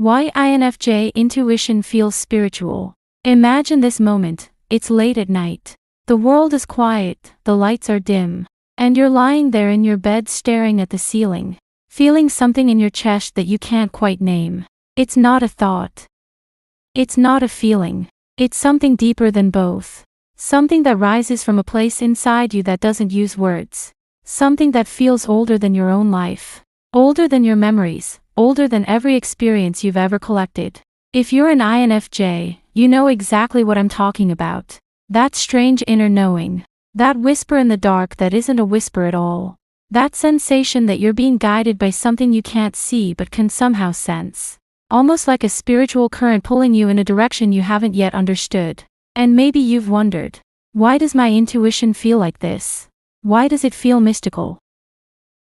Why INFJ intuition feels spiritual. Imagine this moment, it's late at night. The world is quiet, the lights are dim, and you're lying there in your bed staring at the ceiling, feeling something in your chest that you can't quite name. It's not a thought. It's not a feeling. It's something deeper than both. Something that rises from a place inside you that doesn't use words. Something that feels older than your own life. Older than your memories. Older than every experience you've ever collected. If you're an INFJ, you know exactly what I'm talking about. That strange inner knowing. That whisper in the dark that isn't a whisper at all. That sensation that you're being guided by something you can't see but can somehow sense. Almost like a spiritual current pulling you in a direction you haven't yet understood. And maybe you've wondered, why does my intuition feel like this? Why does it feel mystical?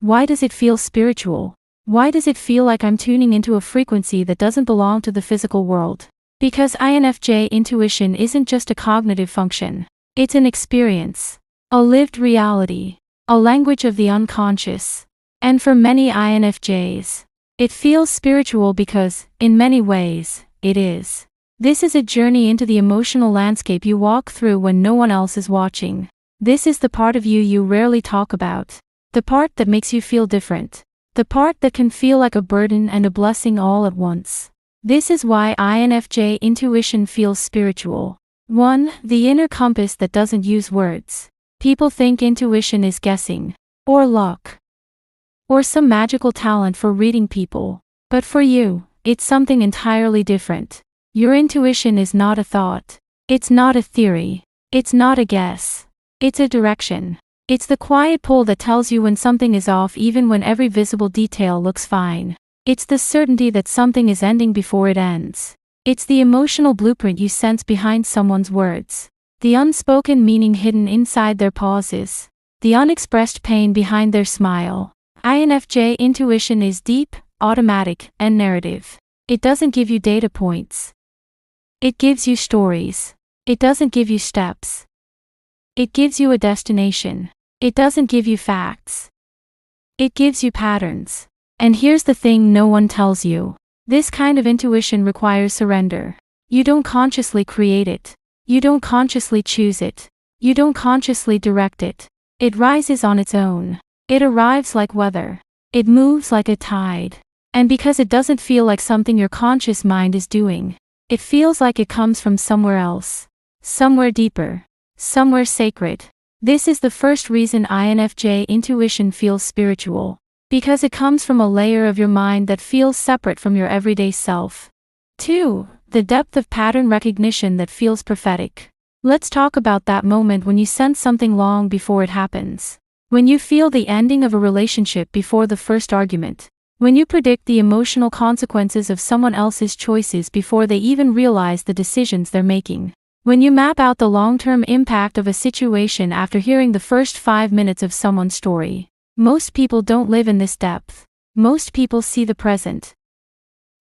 Why does it feel spiritual? Why does it feel like I'm tuning into a frequency that doesn't belong to the physical world? Because INFJ intuition isn't just a cognitive function. It's an experience. A lived reality. A language of the unconscious. And for many INFJs, it feels spiritual because, in many ways, it is. This is a journey into the emotional landscape you walk through when no one else is watching. This is the part of you rarely talk about. The part that makes you feel different. The part that can feel like a burden and a blessing all at once. This is why INFJ intuition feels spiritual. 1. The inner compass that doesn't use words. People think intuition is guessing, or luck, or some magical talent for reading people. But for you, it's something entirely different. Your intuition is not a thought. It's not a theory. It's not a guess. It's a direction. It's the quiet pull that tells you when something is off even when every visible detail looks fine. It's the certainty that something is ending before it ends. It's the emotional blueprint you sense behind someone's words. The unspoken meaning hidden inside their pauses. The unexpressed pain behind their smile. INFJ intuition is deep, automatic, and narrative. It doesn't give you data points. It gives you stories. It doesn't give you steps. It gives you a destination. It doesn't give you facts. It gives you patterns. And here's the thing no one tells you. This kind of intuition requires surrender. You don't consciously create it. You don't consciously choose it. You don't consciously direct it. It rises on its own. It arrives like weather. It moves like a tide. And because it doesn't feel like something your conscious mind is doing, it feels like it comes from somewhere else. Somewhere deeper. Somewhere sacred. This is the first reason INFJ intuition feels spiritual. Because it comes from a layer of your mind that feels separate from your everyday self. 2. The depth of pattern recognition that feels prophetic. Let's talk about that moment when you sense something long before it happens. When you feel the ending of a relationship before the first argument. When you predict the emotional consequences of someone else's choices before they even realize the decisions they're making. When you map out the long-term impact of a situation after hearing the first 5 minutes of someone's story. Most people don't live in this depth. Most people see the present.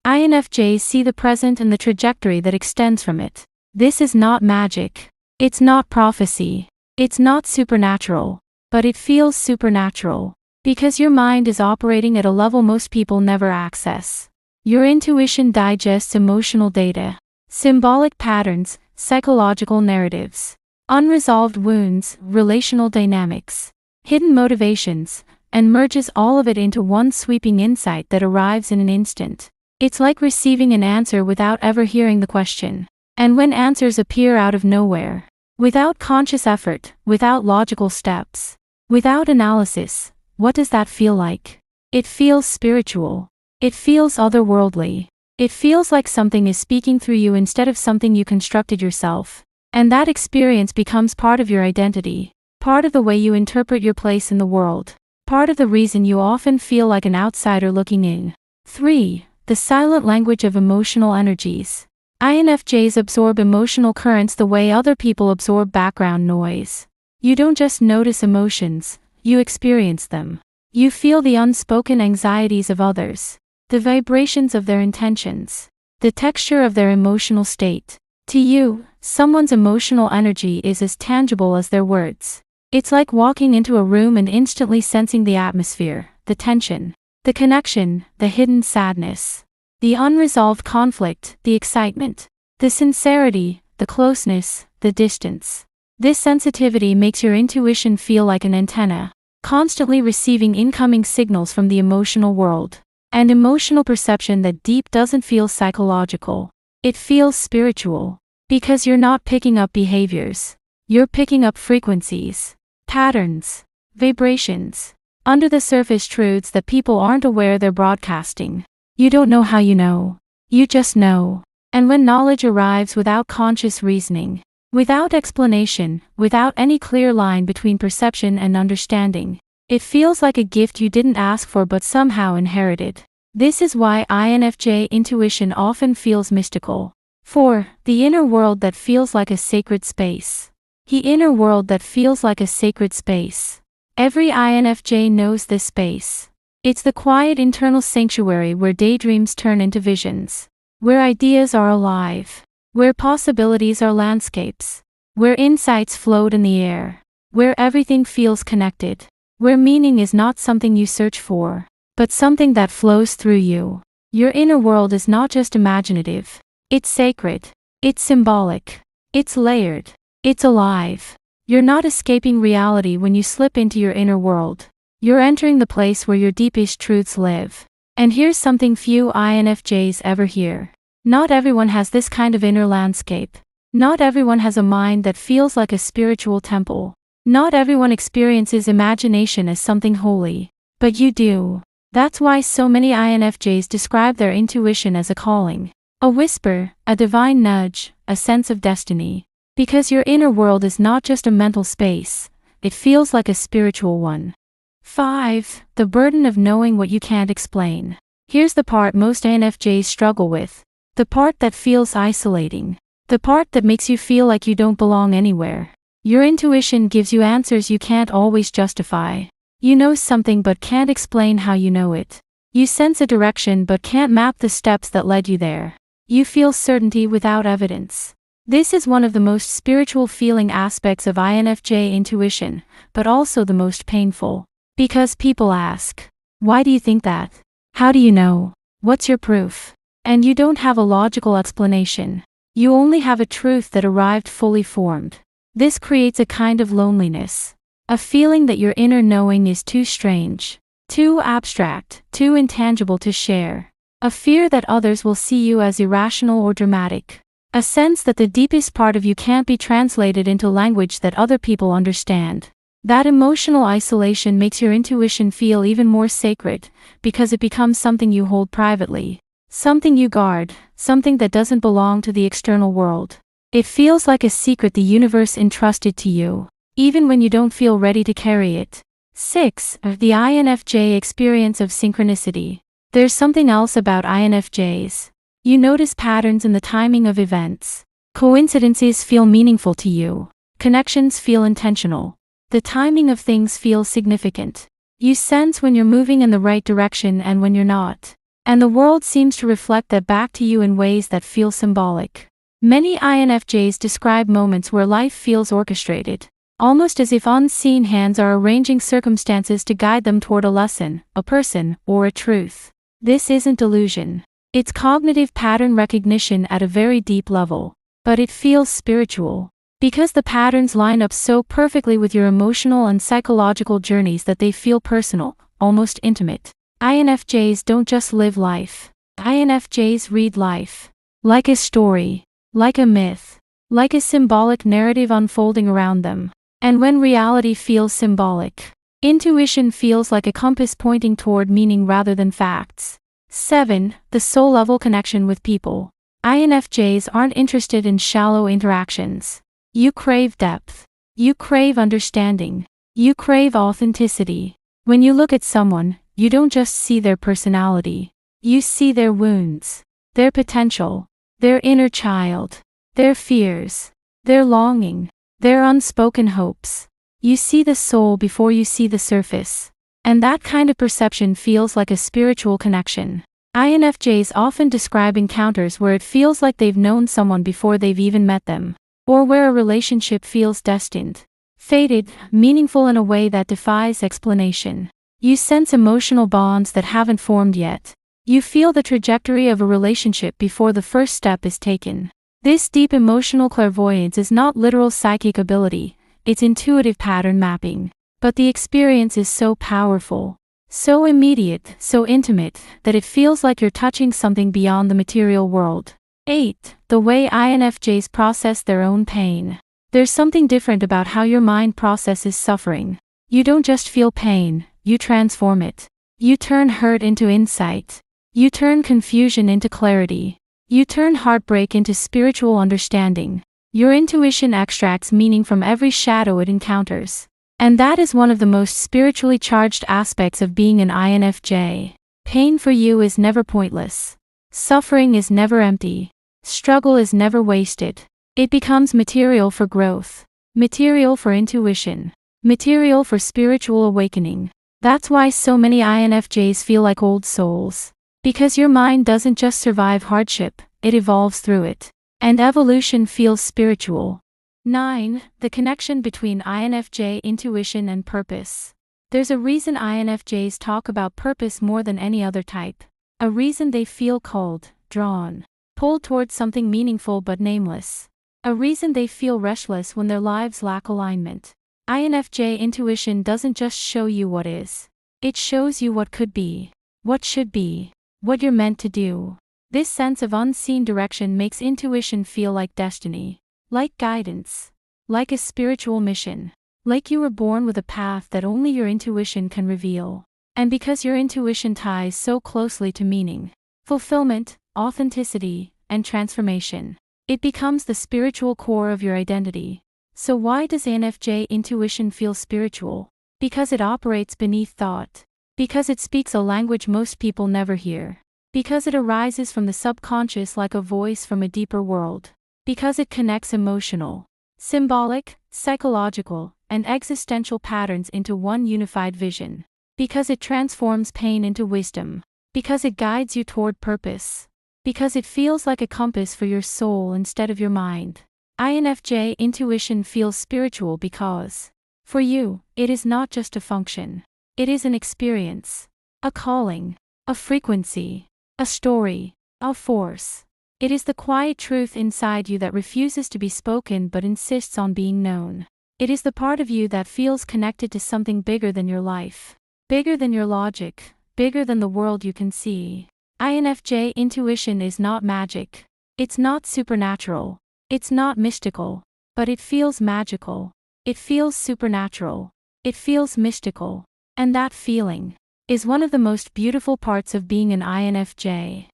INFJs see the present and the trajectory that extends from it. This is not magic. It's not prophecy. It's not supernatural. But it feels supernatural. Because your mind is operating at a level most people never access. Your intuition digests emotional data, symbolic patterns, psychological narratives, unresolved wounds, relational dynamics, hidden motivations, and merges all of it into one sweeping insight that arrives in an instant. It's like receiving an answer without ever hearing the question. And when answers appear out of nowhere, without conscious effort, without logical steps, without analysis, what does that feel like? It feels spiritual. It feels otherworldly. It feels like something is speaking through you instead of something you constructed yourself. And that experience becomes part of your identity, part of the way you interpret your place in the world, part of the reason you often feel like an outsider looking in. 3. The silent language of emotional energies. INFJs absorb emotional currents the way other people absorb background noise. You don't just notice emotions, you experience them. You feel the unspoken anxieties of others. The vibrations of their intentions, the texture of their emotional state. To you, someone's emotional energy is as tangible as their words. It's like walking into a room and instantly sensing the atmosphere, the tension, the connection, the hidden sadness. the unresolved conflict, the excitement, the sincerity, the closeness, the distance. This sensitivity makes your intuition feel like an antenna, constantly receiving incoming signals from the emotional world. And emotional perception that deep doesn't feel psychological. It feels spiritual. Because you're not picking up behaviors. You're picking up frequencies, patterns, vibrations, under the surface truths that people aren't aware they're broadcasting. You don't know how you know. You just know. And when knowledge arrives without conscious reasoning, without explanation, without any clear line between perception and understanding, it feels like a gift you didn't ask for but somehow inherited. This is why INFJ intuition often feels mystical. 4. The inner world that feels like a sacred space. The inner world that feels like a sacred space. Every INFJ knows this space. It's the quiet internal sanctuary where daydreams turn into visions, where ideas are alive, where possibilities are landscapes, where insights float in the air, where everything feels connected, where meaning is not something you search for, but something that flows through you. Your inner world is not just imaginative. It's sacred. It's symbolic. It's layered. It's alive. You're not escaping reality when you slip into your inner world. You're entering the place where your deepest truths live. And here's something few INFJs ever hear. Not everyone has this kind of inner landscape. Not everyone has a mind that feels like a spiritual temple. Not everyone experiences imagination as something holy. But you do. That's why so many INFJs describe their intuition as a calling. A whisper, a divine nudge, a sense of destiny. Because your inner world is not just a mental space, it feels like a spiritual one. 5. The burden of knowing what you can't explain. Here's the part most INFJs struggle with. The part that feels isolating. The part that makes you feel like you don't belong anywhere. Your intuition gives you answers you can't always justify. You know something but can't explain how you know it. You sense a direction but can't map the steps that led you there. You feel certainty without evidence. This is one of the most spiritual feeling aspects of INFJ intuition, but also the most painful. Because people ask, why do you think that? How do you know? What's your proof? And you don't have a logical explanation. You only have a truth that arrived fully formed. This creates a kind of loneliness. A feeling that your inner knowing is too strange, too abstract, too intangible to share. A fear that others will see you as irrational or dramatic. A sense that the deepest part of you can't be translated into language that other people understand. That emotional isolation makes your intuition feel even more sacred, because it becomes something you hold privately. Something you guard, something that doesn't belong to the external world. It feels like a secret the universe entrusted to you, even when you don't feel ready to carry it. 6. The INFJ experience of synchronicity. There's something else about INFJs. You notice patterns in the timing of events. Coincidences feel meaningful to you. Connections feel intentional. The timing of things feels significant. You sense when you're moving in the right direction and when you're not. And the world seems to reflect that back to you in ways that feel symbolic. Many INFJs describe moments where life feels orchestrated, almost as if unseen hands are arranging circumstances to guide them toward a lesson, a person, or a truth. This isn't delusion. It's cognitive pattern recognition at a very deep level. But it feels spiritual. Because the patterns line up so perfectly with your emotional and psychological journeys that they feel personal, almost intimate. INFJs don't just live life. INFJs read life. Like a story. Like a myth. Like a symbolic narrative unfolding around them. And when reality feels symbolic, intuition feels like a compass pointing toward meaning rather than facts. 7. The soul-level connection with people. INFJs aren't interested in shallow interactions. You crave depth. You crave understanding. You crave authenticity. When you look at someone, you don't just see their personality. You see their wounds, their potential, their inner child, their fears, their longing, their unspoken hopes. You see the soul before you see the surface. And that kind of perception feels like a spiritual connection. INFJs often describe encounters where it feels like they've known someone before they've even met them, or where a relationship feels destined, fated, meaningful in a way that defies explanation. You sense emotional bonds that haven't formed yet. You feel the trajectory of a relationship before the first step is taken. This deep emotional clairvoyance is not literal psychic ability, it's intuitive pattern mapping. But the experience is so powerful, so immediate, so intimate, that it feels like you're touching something beyond the material world. 8. The way INFJs process their own pain. There's something different about how your mind processes suffering. You don't just feel pain, you transform it. You turn hurt into insight. You turn confusion into clarity. You turn heartbreak into spiritual understanding. Your intuition extracts meaning from every shadow it encounters. And that is one of the most spiritually charged aspects of being an INFJ. Pain for you is never pointless. Suffering is never empty. Struggle is never wasted. It becomes material for growth, material for intuition, material for spiritual awakening. That's why so many INFJs feel like old souls. Because your mind doesn't just survive hardship, it evolves through it. And evolution feels spiritual. 9. The connection between INFJ intuition and purpose. There's a reason INFJs talk about purpose more than any other type. A reason they feel called, drawn, pulled towards something meaningful but nameless. A reason they feel restless when their lives lack alignment. INFJ intuition doesn't just show you what is. It shows you what could be, what should be, what you're meant to do. This sense of unseen direction makes intuition feel like destiny. Like guidance, like a spiritual mission, like you were born with a path that only your intuition can reveal. And because your intuition ties so closely to meaning, fulfillment, authenticity, and transformation, it becomes the spiritual core of your identity. So why does INFJ intuition feel spiritual? Because it operates beneath thought. Because it speaks a language most people never hear. Because it arises from the subconscious like a voice from a deeper world. Because it connects emotional, symbolic, psychological, and existential patterns into one unified vision. Because it transforms pain into wisdom. Because it guides you toward purpose. Because it feels like a compass for your soul instead of your mind. INFJ intuition feels spiritual because, for you, it is not just a function. It is an experience, a calling, a frequency, a story, a force. It is the quiet truth inside you that refuses to be spoken but insists on being known. It is the part of you that feels connected to something bigger than your life, bigger than your logic, bigger than the world you can see. INFJ intuition is not magic. It's not supernatural. It's not mystical. But it feels magical. It feels supernatural. It feels mystical. And that feeling is one of the most beautiful parts of being an INFJ.